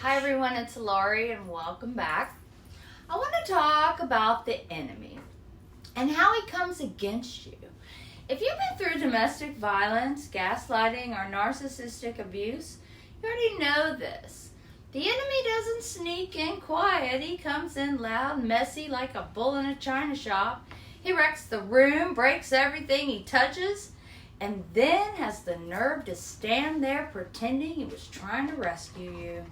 Hi everyone, it's Laurie and welcome back. I want to talk about the enemy and how he comes against you. If you've been through domestic violence, gaslighting, or narcissistic abuse, you already know this. The enemy doesn't sneak in quiet. He comes in loud, messy, like a bull in a china shop. He wrecks the room, breaks everything he touches, and then has the nerve to stand there pretending he was trying to rescue you.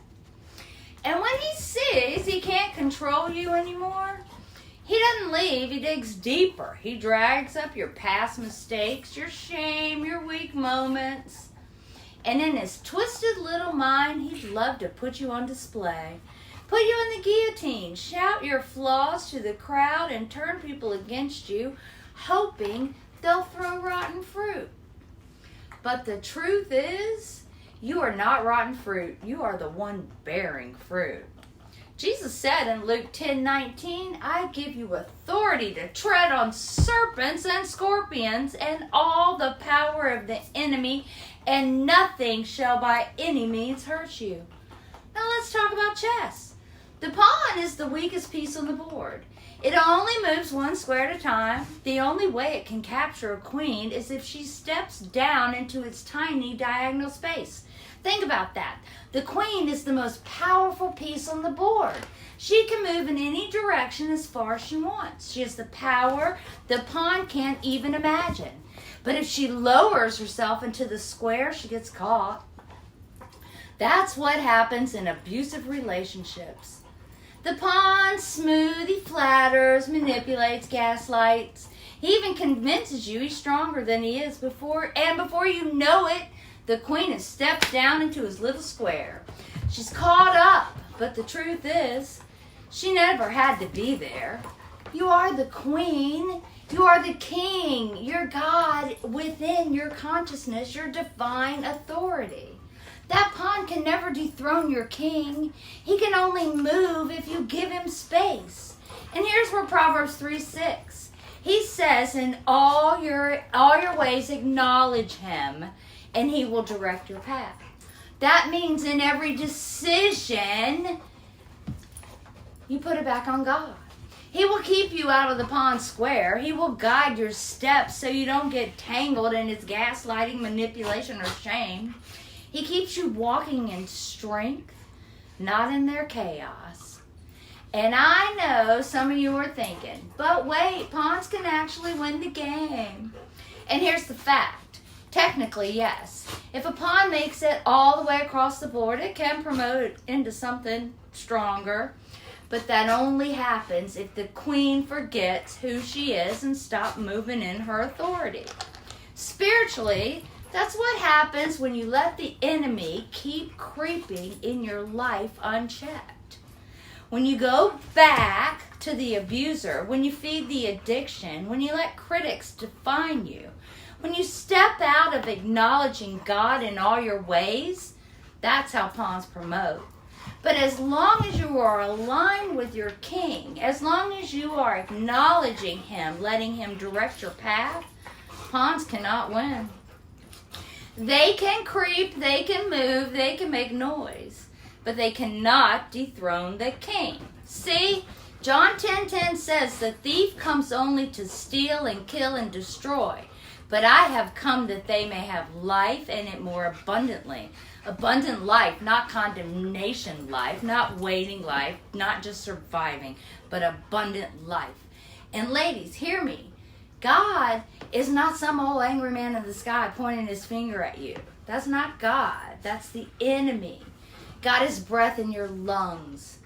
And when he sees he can't control you anymore, he doesn't leave, he digs deeper. He drags up your past mistakes, your shame, your weak moments. And in his twisted little mind, he'd love to put you on display. Put you in the guillotine, shout your flaws to the crowd, and turn people against you, hoping they'll throw rotten fruit. But the truth is, you are not rotten fruit. You are the one bearing fruit. Jesus said in Luke 10:19, I give you authority to tread on serpents and scorpions and all the power of the enemy, and nothing shall by any means hurt you. Now let's talk about chess. The pawn is the weakest piece on the board. It only moves one square at a time. The only way it can capture a queen is if she steps down into its tiny diagonal space. Think about that. The queen is the most powerful piece on the board. She can move in any direction as far as she wants. She has the power the pawn can't even imagine. But if she lowers herself into the square, she gets caught. That's what happens in abusive relationships. The pawn smooth, he flatters, manipulates, gaslights. He even convinces you he's stronger than he is before you know it, the queen has stepped down into his little square. She's caught up, but the truth is, she never had to be there. You are the queen. You are the king. You're God within your consciousness, your divine authority. That pawn can never dethrone your king. He can only move if you give him space. And here's where Proverbs 3:6. He says, in all your ways acknowledge him, and he will direct your path. That means in every decision, you put it back on God. He will keep you out of the pawn square. He will guide your steps so you don't get tangled in his gaslighting, manipulation, or shame. He keeps you walking in strength, not in their chaos. And I know some of you are thinking, but wait, pawns can actually win the game. And here's the fact. Technically, yes. If a pawn makes it all the way across the board, it can promote it into something stronger. But that only happens if the queen forgets who she is and stops moving in her authority. Spiritually, that's what happens when you let the enemy keep creeping in your life unchecked. When you go back to the abuser, when you feed the addiction, when you let critics define you, when you step out of acknowledging God in all your ways, that's how pawns promote. But as long as you are aligned with your king, as long as you are acknowledging him, letting him direct your path, pawns cannot win. They can creep, they can move, they can make noise, but they cannot dethrone the king. See, John 10:10 says, the thief comes only to steal and kill and destroy. But I have come that they may have life and it more abundantly. Abundant life, not condemnation life, not waiting life, not just surviving, but abundant life. And ladies, hear me. God is not some old angry man in the sky pointing his finger at you. That's not God. That's the enemy. God is breath in your lungs.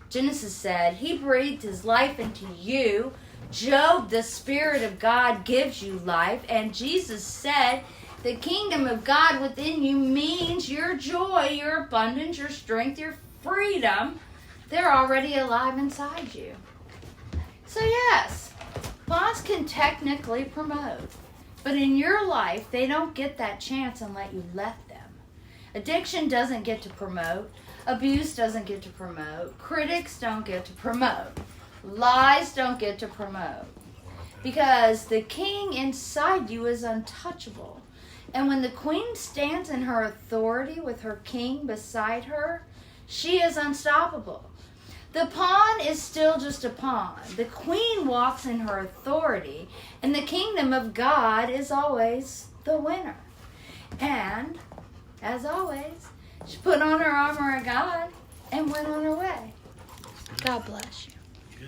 Genesis said he breathed his life into you. Job, the Spirit of God gives you life. And Jesus said the kingdom of God within you means your joy, your abundance, your strength, your freedom. They're already alive inside you. So yes, pawns can technically promote. But in your life, they don't get that chance unless you let them. Addiction doesn't get to promote. Abuse doesn't get to promote. Critics don't get to promote. Lies don't get to promote. Because the king inside you is untouchable. And when the queen stands in her authority with her king beside her, She is unstoppable. The pawn is still just a pawn. The queen walks in her authority, and the kingdom of God is always the winner. And, as always, she put on her armor of God and went on her way. God bless you.